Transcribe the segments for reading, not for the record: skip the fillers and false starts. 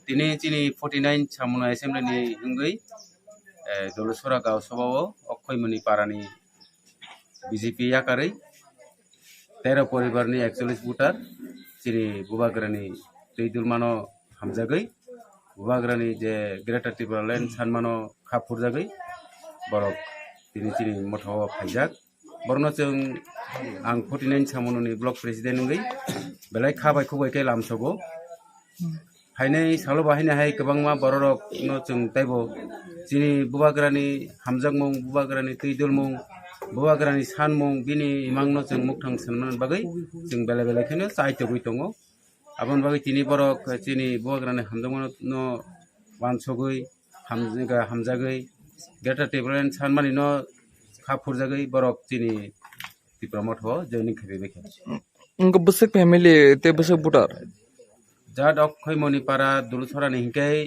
Tini chini 49 chamuna assembly ni hingui Dolusora gaw sabawo okkoi muni parani BJP yakari 13 poribarni 41 voter chini bubagrani teidulmano hamjagai bubagrani je Greater Tripura Land sanmano khapurjagai borok tini chini motho phaijak borno chung ang 49 chamunoni block president ngai belai khabai khubai kai lamsogo hainai salo bahine hai kabangma bororok no chung taibo chini bubagrani hamjakmung bubagrani teidulmung bubagrani sanmung bini imangno chung muktang sanman bagai chung bela bela kheno chaitogui tongo abon bagai tini borok chini bubagrani hamjakmung no wansogui hamjagai Greater Tripura Land sanmani no khapurjagai borok chini Tripura motho joining khabe bekhe Unka busuk family te busuk butar. Jad okkoi moni para Dolusora ni hingkai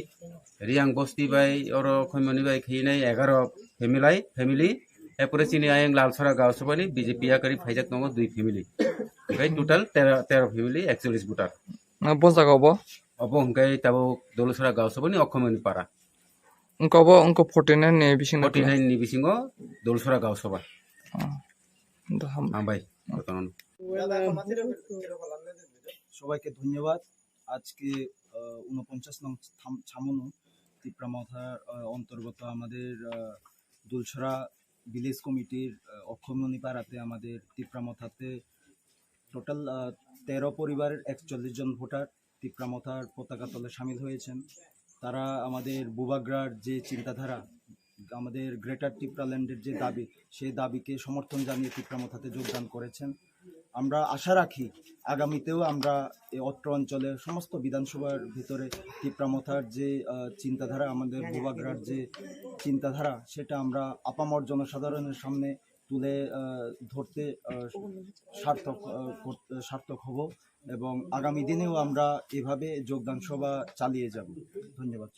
Riang Bosti bai oro okkoi moni bai khinai 11 family epore chini ayang Lalsora gaw sabani BJP yakari phaijak tongo 2 family hingkai total 13 family 41 butar Bonsa kabo. obo hingkai tabo Dolusora gaw sabani okkoi moni para Kabo unka 49 ne bising 49 ni bisingo Dolusora gaw saba ambai বর্তমান সবাইকে ধন্যবাদ। আজকে 49 নং ছামনু তিপ্রামথার অন্তর্গত আমাদের দুলছড়া village কমিটির অক্ষমণি পাড়াতে আমাদের তিপ্রামথাতে টোটাল 13 পরিবারের 41 জন ভোটার তিপ্রামথার পতাকা তলে সামিল হয়েছেন। তারা আমাদের বুবাগ্রার যে চিন্তাধারা আমাদের গ্রেটার ত্রিপুরা ল্যান্ডের যে দাবি সেই দাবিকে সমর্থন জানিয়ে তিপ্রামথাতে যোগদান করেছেন। আমরা আশা রাখি আগামীতেও আমরা এই অত্র অঞ্চলের সমস্ত বিধানসভার ভিতরে তিপ্রামথার যে চিন্তাধারা আমাদের বুবাগ্রার যে চিন্তাধারা সেটা আমরা আপামর জনসাধারণের সামনে তুলে ধরতে সার্থক হব এবং আগামী দিনেও আমরা এভাবে যোগদান সভা চালিয়ে যাব। ধন্যবাদ।